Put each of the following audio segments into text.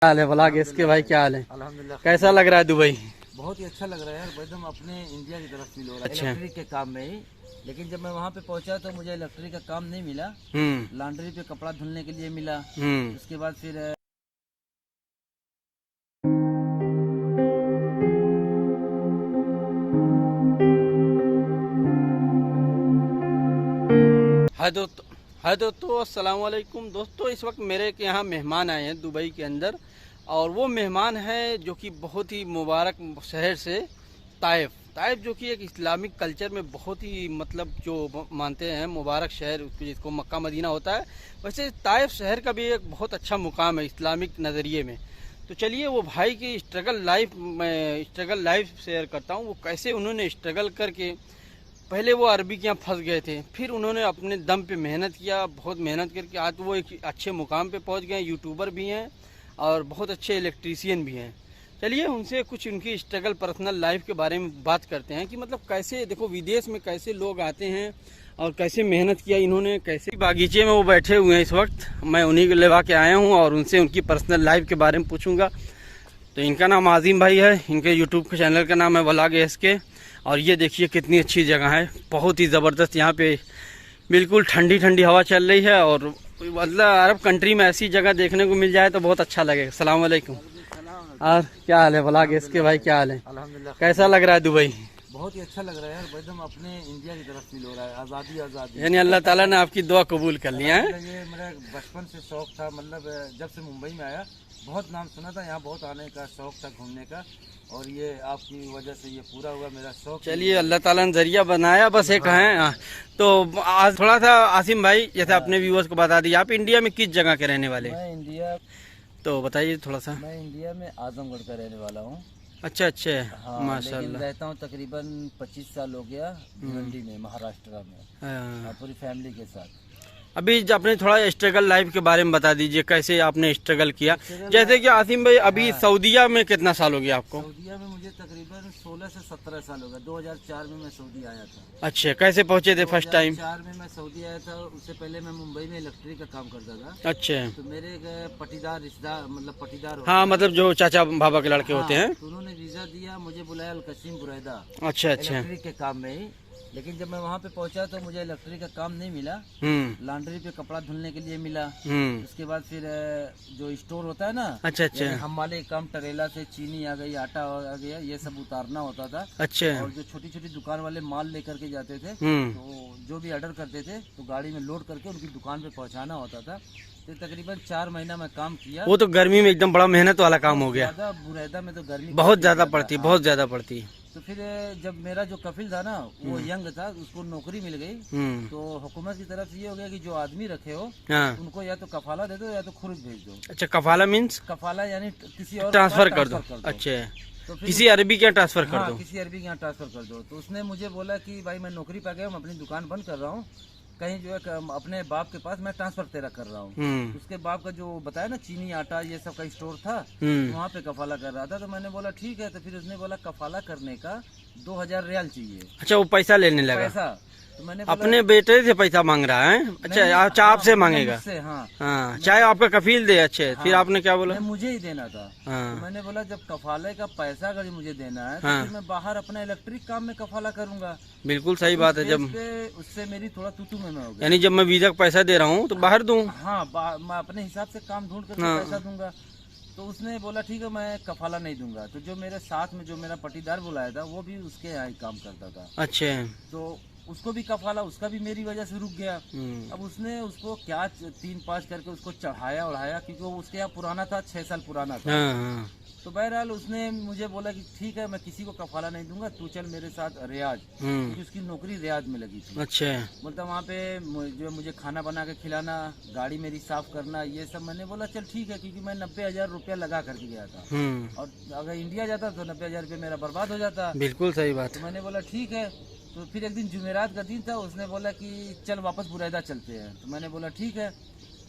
हाल है भला गेस के भाई, क्या हाल है? अल्हम्दुलिल्लाह। कैसा लग रहा है दुबई? बहुत ही अच्छा लग रहा है यार, एकदम अपने इंडिया की तरफ फील हो रहा है। अच्छा। इलेक्ट्रिक के काम में ही, लेकिन जब मैं वहाँ पे पहुँचा तो मुझे इलेक्ट्रिक का काम नहीं मिला। लॉन्ड्री पे कपड़ा धुलने के लिए मिला। उसके बाद फिर हाय दोस्तों, अस्सलाम वालेकुम। दोस्तों, इस वक्त मेरे के यहाँ मेहमान आए हैं दुबई के अंदर, और वो मेहमान है जो कि बहुत ही मुबारक शहर से ताइफ जो कि एक इस्लामिक कल्चर में बहुत ही मतलब जो मानते हैं मुबारक शहर, जिसको मक्का मदीना होता है, वैसे ताइफ शहर का भी एक बहुत अच्छा मुकाम है इस्लामिक नज़रिए में। तो चलिए वो भाई की स्ट्रगल लाइफ शेयर करता हूँ। वो कैसे उन्होंने स्ट्रगल करके, पहले वो अरबी के यहाँ फंस गए थे, फिर उन्होंने अपने दम पे मेहनत किया, बहुत मेहनत करके आज वो एक अच्छे मुकाम पे पहुँच गए। यूट्यूबर भी हैं और बहुत अच्छे इलेक्ट्रीशियन भी हैं। चलिए उनसे कुछ उनकी स्ट्रगल पर्सनल लाइफ के बारे में बात करते हैं कि मतलब कैसे, देखो विदेश में कैसे लोग आते हैं और कैसे मेहनत किया इन्होंने, कैसे बागीचे में वो बैठे हुए हैं इस वक्त। मैं उन्हीं को लेवा के आया हूँ और उनसे उनकी पर्सनल लाइफ के बारे में पूछूंगा। तो इनका नाम आजिम भाई है, इनके यूट्यूब के चैनल का नाम है व्लॉग एसके। और ये देखिए कितनी अच्छी जगह है, बहुत ही ज़बरदस्त। यहाँ पे बिल्कुल ठंडी ठंडी हवा चल रही है, और मतलब अरब कंट्री में ऐसी जगह देखने को मिल जाए तो बहुत अच्छा लगेगा। अस्सलाम वालेकुम। और क्या हाल है व्लॉग एसके भाई, क्या हाल है? अल्हम्दुलिल्लाह। कैसा लग रहा है दुबई? बहुत ही अच्छा लग रहा है यार, एकदम अपने इंडिया की तरफ फील हो रहा है। आज़ादी आज़ादी, यानी अल्लाह ताला ने आपकी दुआ कबूल कर लिया है। ये मेरा बचपन से शौक था, मतलब जब से मुंबई में आया बहुत नाम सुना था, यहाँ बहुत आने का शौक था, घूमने का, और ये आपकी वजह से ये पूरा हुआ मेरा शौक। चलिए अल्लाह ताला ने जरिया बनाया, बस एक है। तो आज थोड़ा सा आसिम भाई, जैसे अपने व्यूअर्स को बता दिया, आप इंडिया में किस जगह के रहने वाले? मैं इंडिया, तो बताइए थोड़ा सा। मैं इंडिया में आजमगढ़ का रहने वाला हूँ। अच्छा अच्छा। हाँ, माशाल्लाह। रहता हूँ तकरीबन 25 साल हो गया भिवंडी में, महाराष्ट्र में, पूरी फैमिली के साथ। अभी आपने थोड़ा स्ट्रगल लाइफ के बारे में बता दीजिए, कैसे आपने स्ट्रगल किया। जैसे कि आसिम भाई अभी सऊदीया में कितना साल हो गया आपको? सऊदीया में मुझे तकरीबन 16 से 17 साल हो गया। 2004 में मैं सऊदी आया था। अच्छा, कैसे पहुंचे थे फर्स्ट टाइम? 2004 में मैं सऊदी आया था। उससे पहले मैं मुंबई में इलेक्ट्रिक का काम करता था। अच्छा। तो मेरे एक पटीदार रिश्तेदार, मतलब पटीदार, हाँ मतलब जो चाचा बाबा के लड़के होते हैं, तो उन्होंने वीजा दिया, मुझे बुलाया अलकसीम बुरैदा। अच्छा अच्छा। इलेक्ट्रिक के काम में ही, लेकिन जब मैं वहाँ पे पहुँचा तो मुझे इलेक्ट्रिक का काम नहीं मिला। लॉन्ड्री पे कपड़ा धुलने के लिए मिला। उसके बाद फिर जो स्टोर होता है ना, अच्छा अच्छा, हम वाले काम, टरेला से चीनी आ गई, आटा आ गया, ये सब उतारना होता था। अच्छा। और जो छोटी छोटी दुकान वाले माल लेकर के जाते थे, तो जो भी ऑर्डर करते थे तो गाड़ी में लोड करके उनकी दुकान पे पहुँचाना होता था। तो तकरीबन 4 महीना मैं काम किया। वो तो गर्मी में एकदम बड़ा मेहनत वाला काम हो गया। बुरैदा में तो गर्मी बहुत ज्यादा पड़ती है, बहुत ज्यादा पड़ती है। तो फिर जब मेरा जो कफिल था ना, वो यंग था, उसको नौकरी मिल गई। तो हुकूमत की तरफ से ये हो गया कि जो आदमी रखे हो उनको या तो कफाला दे दो या तो खुर्द भेज दो। अच्छा, कफाला मीन्स? कफाला यानी किसी और ट्रांसफर कर दो। अच्छा, तो किसी अरबी के यहाँ ट्रांसफर कर दो। किसी अरबी के यहाँ ट्रांसफर कर दो। तो उसने मुझे बोला कि भाई मैं नौकरी पा गया हूँ, अपनी दुकान बंद कर रहा हूँ, कहीं जो है अपने बाप के पास मैं ट्रांसफर तेरा कर रहा हूँ। उसके बाप का जो बताया ना, चीनी आटा ये सब का स्टोर था, वहाँ पे कफाला कर रहा था। तो मैंने बोला ठीक है। तो फिर उसने बोला कफाला करने का 2000 रियाल चाहिए। अच्छा, वो पैसा लेने लगा? पैसा तो मैंने अपने बेटे से पैसा मांग रहा है? अच्छा, आपसे मांगेगा? हाँ, चाहे आपका कफील दे। अच्छे, फिर आपने क्या बोला? मुझे ही देना था। तो मैंने बोला जब कफाले का पैसा अगर मुझे देना है तो फिर मैं बाहर अपना इलेक्ट्रिक काम में कफाला करूंगा। बिल्कुल सही बात है। जब उससे मेरी थोड़ा तू में हो गया, यानी जब मैं वीजा का पैसा दे रहा हूँ तो बाहर दूँ? हाँ, मैं अपने हिसाब से काम ढूंढ कर पैसा दूंगा। तो उसने बोला ठीक है, मैं कफाला नहीं दूंगा। तो जो मेरे साथ में जो मेरा पटीदार बुलाया था, वो भी उसके यहाँ ही काम करता था। अच्छा। तो उसको भी कफाला, उसका भी मेरी वजह से रुक गया। अब उसने उसको क्या 3-5 करके उसको चढ़ाया उड़ाया, क्योंकि वो उसके यहाँ पुराना था, 6 साल पुराना था। तो बहरहाल उसने मुझे बोला कि ठीक है, मैं किसी को कफाला नहीं दूंगा, तू चल मेरे साथ रियाज, क्योंकि उसकी नौकरी रियाज में लगी थी। अच्छा। बोलता वहाँ पे जो मुझे खाना बना के खिलाना, गाड़ी मेरी साफ करना, ये सब। मैंने बोला चल ठीक है, क्योंकि मैं 90,000 रुपया लगा करके गया था, और अगर इंडिया जाता तो 90,000 रुपया मेरा बर्बाद हो जाता। बिल्कुल सही बात। तो मैंने बोला ठीक है। तो फिर एक दिन जुमेरात का दिन था, उसने बोला कि चल वापस बुरैदा चलते हैं। तो मैंने बोला ठीक है।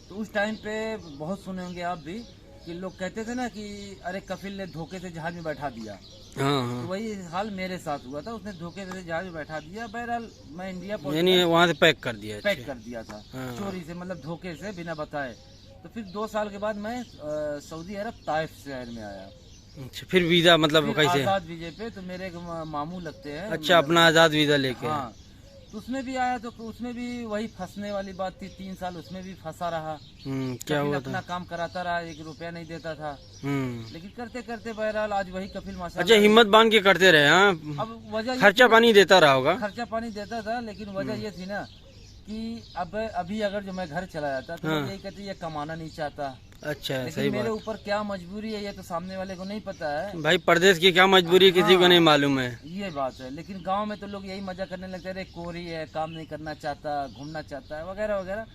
तो उस टाइम पे बहुत सुने होंगे आप भी कि लोग कहते थे ना कि अरे कफिल ने धोखे से जहाज में बैठा दिया। तो वही हाल मेरे साथ हुआ था, उसने धोखे से जहाज में बैठा दिया। बहरहाल मैं इंडिया वहाँ से पैक कर दिया था चोरी से, मतलब धोखे से, बिना बताए। तो फिर 2 साल के बाद मैं सऊदी अरब ताइफ शहर में आया। अच्छा, फिर वीजा मतलब कैसे? आजाद वीजे पे, तो मेरे एक मामू लगते हैं। अच्छा, अपना आजाद वीजा लेके। हाँ, तो उसमें भी आया, तो उसमें भी वही फंसने वाली बात थी। 3 साल उसमें भी फंसा रहा। क्या हुआ था? अपना काम कराता रहा, 1 रुपया नहीं देता था। लेकिन करते करते बहरहाल आज वही कफिल माशाल्लाह। अच्छा, हिम्मत बांध के करते रहे। हाँ, अब वजह खर्चा पानी देता रहा होगा। खर्चा पानी देता था, लेकिन वजह ये थी ना कि अब अभी अगर जो मैं घर चला जाता तो यही कहते ये कमाना नहीं चाहता। अच्छा, लेकिन सही मेरे बात। ऊपर क्या मजबूरी है ये तो सामने वाले को नहीं पता है भाई, परदेश की क्या मजबूरी है किसी को नहीं मालूम है। ये बात है। लेकिन गांव में तो लोग यही मजा करने लगते हैं, कोरी है, काम नहीं करना चाहता, घूमना चाहता है, वगैरह वगैरह।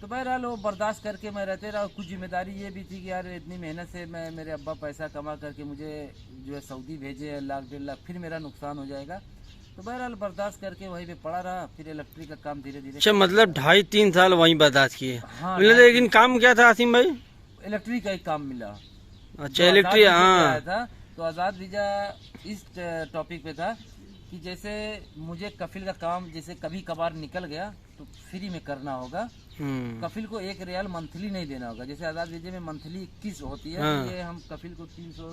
तो बहरहाल वो बर्दाश्त करके मैं रहते रहा। कुछ जिम्मेदारी ये भी थी कि यार इतनी मेहनत से मैं, मेरे अब्बा पैसा कमा करके मुझे जो है सऊदी भेजे 1 लाख 1.5 लाख, फिर मेरा नुकसान हो जाएगा। तो बहरहाल बर्दाश्त करके वहीं पे पड़ा रहा। फिर इलेक्ट्रिक का काम धीरे धीरे। अच्छा, मतलब 2.5-3 साल वहीं बर्दाश्त किए। हाँ, लेकिन काम क्या था आसिम भाई? इलेक्ट्रिक का ही काम मिला। अच्छा, इलेक्ट्रिक। हाँ, था तो आज़ाद वीजा इस टॉपिक पे था कि जैसे मुझे कफिल का काम जैसे कभी कभार निकल गया तो फ्री में करना होगा। कफिल को 1 रियाल मंथली नहीं देना होगा। जैसे आज़ाद वीजे में मंथली 21 होती है। हाँ। ये हम कफिल को 300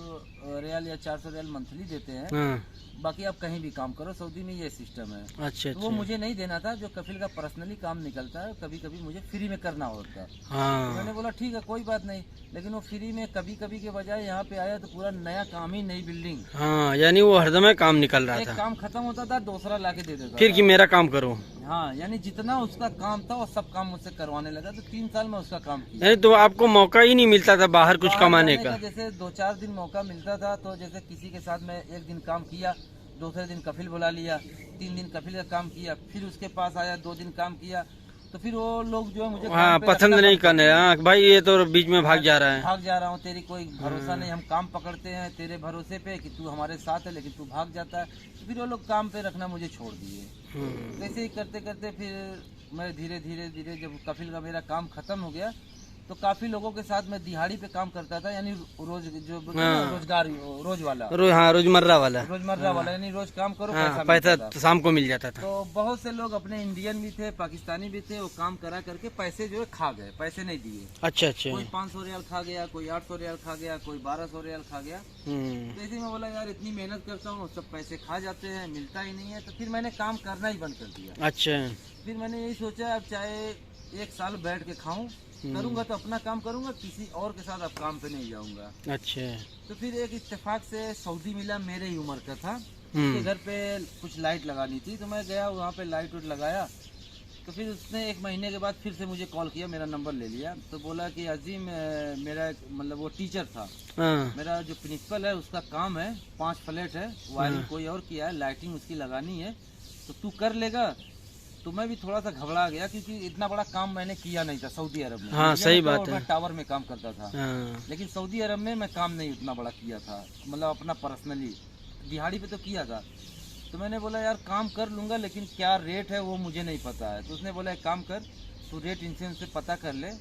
रियाल या 400 रियाल मंथली देते हैं। हाँ। बाकी आप कहीं भी काम करो, सऊदी में ये सिस्टम है। अच्छा, तो वो मुझे नहीं देना था। जो कफिल का पर्सनली काम निकलता है कभी कभी मुझे फ्री में करना होता है। हाँ। तो मैंने बोला ठीक है कोई बात नहीं। लेकिन वो फ्री में कभी कभी के बजाय यहाँ पे आया तो पूरा नया काम ही, नई बिल्डिंग। हाँ, यानी वो हरदम काम निकल रहा एक था। काम खत्म होता था, दूसरा लाके दे देता फिर था। कि मेरा काम करो। हाँ, यानी जितना उसका काम था वो सब काम मुझसे करवाने लगा। तो 3 साल में उसका काम किया। यानी तो आपको मौका ही नहीं मिलता था बाहर कुछ कमाने का? जैसे 2-4 दिन मौका मिलता था, तो जैसे किसी के साथ मैं 1 दिन काम किया, दूसरे दिन कफिल बुला लिया, 3 दिन कफिल का काम किया, फिर उसके पास आया, 2 दिन काम किया। तो फिर वो लोग जो है मुझे हाँ, पसंद नहीं करने। हाँ भाई, ये तो बीच में भाग जा रहा है। भाग जा रहा हूँ, तेरी कोई भरोसा नहीं, हम काम पकड़ते हैं तेरे भरोसे पे कि तू हमारे साथ है, लेकिन तू भाग जाता है। तो फिर वो लोग काम पे रखना मुझे छोड़ दिए। ऐसे ही करते करते फिर मैं धीरे धीरे धीरे जब कफिल का मेरा काम खत्म हो गया तो काफी लोगों के साथ मैं दिहाड़ी पे काम करता था। यानी रोज जो रोजगार रोज वाला हाँ, रोजमर्रा वाला यानी रोज काम करो, पैसा तो शाम को मिल जाता था। तो बहुत से लोग अपने इंडियन भी थे, पाकिस्तानी भी थे, वो काम करा करके पैसे जो है खा गए, पैसे नहीं दिए। अच्छा अच्छा। कोई 500 रियाल खा गया, कोई 800 रियाल खा गया, कोई 1200 रियाल खा गया। तो इसी में बोला यार इतनी मेहनत करता हूँ, सब पैसे खा जाते हैं, मिलता ही नहीं है। तो फिर मैंने काम करना ही बंद कर दिया। अच्छा। फिर मैंने यही सोचा अब चाहे 1 साल बैठ के खाऊं, करूंगा तो अपना काम करूंगा, किसी और के साथ अब काम पे नहीं जाऊंगा। अच्छा। तो फिर एक इत्तेफाक से सऊदी मिला, मेरे ही उम्र का था। उसके घर पे कुछ लाइट लगानी थी, तो मैं गया वहाँ पे लाइट वाइट लगाया। तो फिर उसने 1 महीने के बाद फिर से मुझे कॉल किया, मेरा नंबर ले लिया। तो बोला कि अजीम मेरा मतलब वो टीचर था, मेरा जो प्रिंसिपल है उसका काम है, 5 फ्लैट है, वायरिंग कोई और किया है, लाइटिंग उसकी लगानी है, तो तू कर लेगा? तो मैं भी थोड़ा सा घबरा गया क्योंकि इतना बड़ा काम मैंने किया नहीं था सऊदी अरब में। हाँ, सही बात है। मैं टावर में काम करता था। हाँ। लेकिन सऊदी अरब में मैं काम नहीं उतना बड़ा किया था, मतलब अपना पर्सनली दिहाड़ी पे तो किया था। तो मैंने बोला यार काम कर लूँगा, लेकिन क्या रेट है वो मुझे नहीं पता है। तो उसने बोला एक काम कर, तू रेट इनसे से पता कर ले,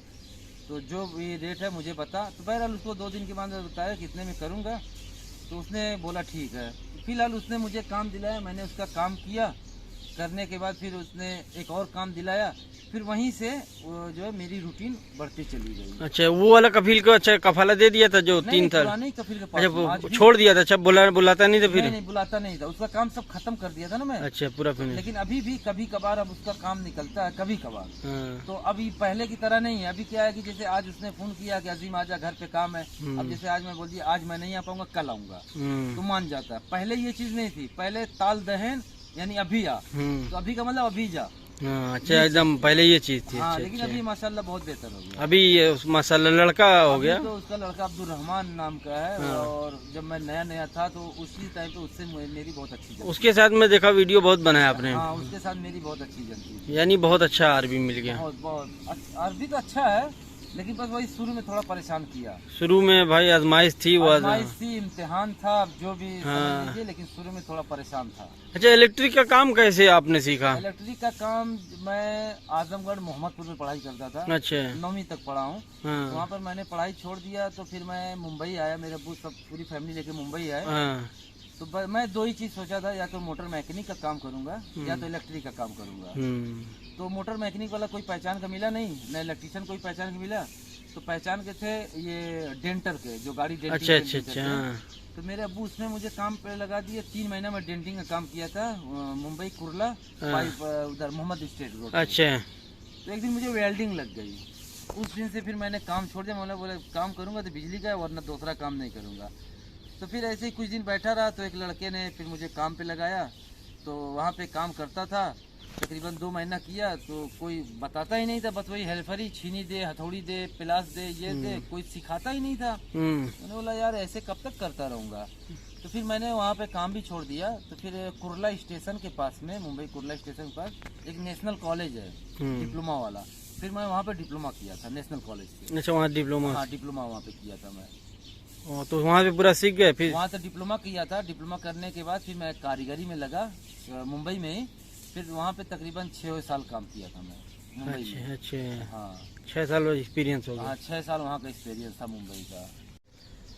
तो जो भी रेट है मुझे बता। तो बहरहाल उसको 2 दिन के बाद बताया कितने में करूँगा। तो उसने बोला ठीक है। फिलहाल उसने मुझे काम दिलाया, मैंने उसका काम किया। करने के बाद फिर उसने एक और काम दिलाया, फिर वहीं से वो जो है मेरी रूटीन बढ़ती चली गई। अच्छा, वो वाला कफिल को अच्छा कफाला दे दिया था जो 3 साल? नहीं, कफिल के पास अच्छा, छोड़ दिया था। अच्छा, बुलाता नहीं था फिर? नहीं, बुलाता नहीं था, उसका काम सब खत्म कर दिया था ना मैं। अच्छा, पूरा फिनिश। लेकिन अभी भी कभी कभार अब उसका काम निकलता है, कभी कभार। तो अभी पहले की तरह नहीं है। अभी क्या है कि जैसे आज उसने फोन किया कि अजीम आजा, घर पे काम है। अब जैसे आज मैं बोल दिया आज मैं नहीं आ पाऊंगा, कल आऊंगा, तो मान जाता है। पहले ये चीज नहीं थी, पहले ताल दहन यानी अभी आ, तो अभी का मतलब अभी जा। अच्छा, एकदम पहले ये चीज थी। हाँ, लेकिन अभी माशाल्लाह बहुत बेहतर हो गया। अभी ये माशाल्लाह लड़का हो गया। तो उसका लड़का अब्दुल रहमान नाम का है। और जब मैं नया नया था तो उसी टाइम पे उससे मेरी बहुत अच्छी जनती। उसके साथ मैं देखा वीडियो बहुत बनाया आपने। हाँ, उसके साथ मेरी बहुत अच्छी जनती थी। यानी बहुत अच्छा अरबी मिल गया। बहुत अरबी तो अच्छा है, लेकिन बस वही शुरू में थोड़ा परेशान किया। शुरू में भाई आजमाइश थी, वो आजमाइश थी, इम्तिहान था, जो भी समझ लीजिए, लेकिन शुरू में थोड़ा परेशान था। अच्छा, इलेक्ट्रिक का काम कैसे आपने सीखा? इलेक्ट्रिक का काम मैं आजमगढ़ मोहम्मदपुर में पढ़ाई करता था। अच्छा। 9वीं तक पढ़ा हूँ। वहाँ पर मैंने पढ़ाई छोड़ दिया, तो फिर मैं मुंबई आया। मेरे अब्बू सब पूरी फैमिली लेके मुंबई आए। तो मैं 2 ही चीज सोचा था, या तो मोटर मैकेनिक का काम करूंगा या तो इलेक्ट्रिक का काम करूंगा। तो मोटर मैकेनिक वाला कोई पहचान का मिला नहीं, न इलेक्ट्रिशियन कोई पहचान का मिला। तो पहचान के थे ये डेंटर के, जो गाड़ी डेंटिंग। अच्छा। तो मेरे अब्बू उसमें मुझे काम पे लगा दिए। 3 महीना में डेंटिंग का काम किया था मुंबई कुर्ला पाइप उधर मोहम्मद स्टेट रोड। अच्छा। तो एक दिन मुझे वेल्डिंग लग गई। उस दिन से फिर मैंने काम छोड़ दिया। बोला काम करूंगा तो बिजली का, वरना दूसरा काम नहीं करूंगा। तो फिर ऐसे ही कुछ दिन बैठा रहा तो एक लड़के ने फिर मुझे काम पे लगाया। तो वहाँ पे काम करता था, तकरीबन 2 महीना किया तो कोई बताता ही नहीं था, बस वही हेल्पर ही, छीनी दे, हथौड़ी दे, पिलास दे, ये दे, कोई सिखाता ही नहीं था। मैंने बोला यार ऐसे कब तक करता रहूँगा। तो फिर मैंने वहाँ पे काम भी छोड़ दिया। तो फिर कुर्ला स्टेशन के पास में, मुंबई कुर्ला स्टेशन के पास एक नेशनल कॉलेज है डिप्लोमा वाला। फिर मैं वहाँ पे डिप्लोमा किया था नेशनल कॉलेज से। अच्छा, वहाँ डिप्लोमा? हाँ, डिप्लोमा वहाँ पे किया था मैं। तो वहाँ पे पूरा सीख गए? फिर वहाँ से डिप्लोमा किया था। डिप्लोमा करने के बाद फिर मैं कारीगरी में लगा मुंबई में ही। फिर वहाँ पे तकरीबन 6 साल काम किया था मैं मुंबई में। अच्छा। हाँ, 6 साल एक्सपीरियंस हो गया? हाँ, 6 साल वहाँ का एक्सपीरियंस था मुंबई का।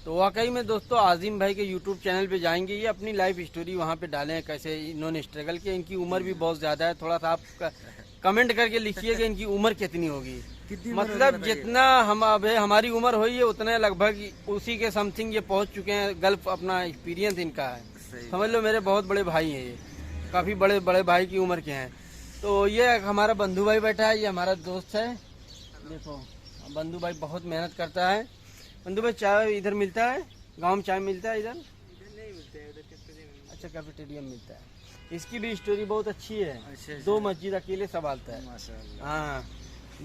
तो वाकई में दोस्तों आजिम भाई के यूट्यूब चैनल पे जाएंगे, ये अपनी लाइफ स्टोरी वहाँ पे डाले हैं, कैसे इन्होंने स्ट्रगल किया। इनकी उम्र भी बहुत ज़्यादा है, थोड़ा सा आप कमेंट करके लिखिए कि इनकी उम्र कितनी होगी। मतलब जितना हम अब हमारी उम्र हुई है उतने लगभग उसी के समथिंग ये पहुँच चुके हैं। गल्फ अपना एक्सपीरियंस इनका है, समझ लो मेरे बहुत बड़े भाई हैं, ये काफ़ी बड़े बड़े भाई की उम्र के हैं। तो ये हमारा बंधु भाई बैठा है, ये हमारा दोस्त है। देखो बंधु भाई बहुत मेहनत करता है। बंधु भाई चाय इधर मिलता है? गांव में चाय मिलता है? इधर नहीं मिलता है, उधर अच्छा कैफेटेरिया मिलता है। इसकी भी स्टोरी बहुत अच्छी है। 2 मस्जिद अकेले संभालता है। हाँ,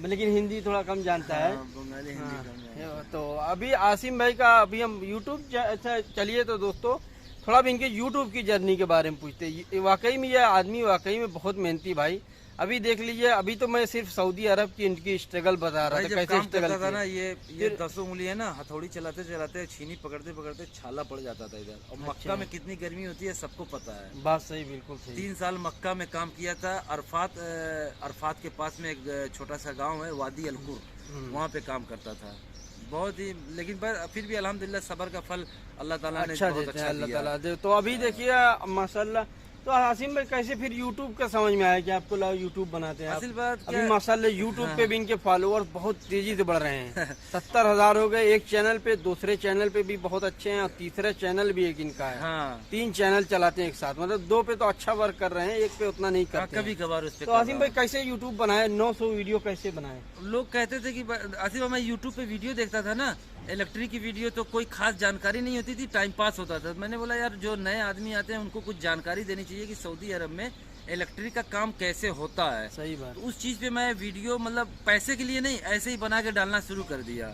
लेकिन हिंदी थोड़ा कम जानता है। हाँ, तो अभी आसिम भाई का अभी हम यूट्यूब अच्छा चलिए तो दोस्तों थोड़ा भी इनके यूट्यूब की जर्नी के बारे में पूछते हैं। वाकई में यह आदमी वाकई में बहुत मेहनती भाई। अभी देख लीजिए, अभी तो मैं सिर्फ सऊदी अरब की इनकी स्ट्रगल बता रहा था, कैसे स्ट्रगल था ना। ये 10 उंगली है ना, हथौड़ी चलाते चलाते छीनी पकड़ते पकड़ते छाला पड़ जाता था इधर। और मक्का में कितनी गर्मी होती है सबको पता है। बात सही, बिल्कुल सही। 3 साल मक्का में काम किया था। अरफात के पास में एक छोटा सा गाँव है वादी अलकुर, वहाँ पे काम करता था बहुत ही। लेकिन फिर भी अल्हम्दुलिल्लाह सबर का फल अल्लाह ताला ने बहुत अच्छा अल्लाह ताला दे। तो अभी देखिए माशाल्लाह। तो आसिम भाई कैसे फिर यूट्यूब का समझ में आया कि आपको यूट्यूब बनाते हैं? असल बात अभी माशाल्लाह यूट्यूब पे भी इनके फॉलोअर्स बहुत तेजी से बढ़ रहे हैं। 70,000 हो गए एक चैनल पे, दूसरे चैनल पे भी बहुत अच्छे हैं, और तीसरा चैनल भी एक इनका है। हाँ। 3 चैनल चलाते हैं एक साथ, मतलब 2 पे तो अच्छा वर्क कर रहे हैं, एक पे उतना नहीं करते। कभी कभार उस पे। तो आसिम भाई कैसे यूट्यूब बनाए? 900 वीडियो कैसे बनाए? लोग कहते थे कि आसिफ भाई, मैं यूट्यूब पे वीडियो देखता था ना, इलेक्ट्रिक की वीडियो, तो कोई खास जानकारी नहीं होती थी, टाइम पास होता था। मैंने बोला यार जो नए आदमी आते हैं उनको कुछ जानकारी देनी चाहिए कि सऊदी अरब में इलेक्ट्रिक का काम कैसे होता है। सही बात। तो उस चीज पे मैं वीडियो मतलब पैसे के लिए नहीं, ऐसे ही बना के डालना शुरू कर दिया।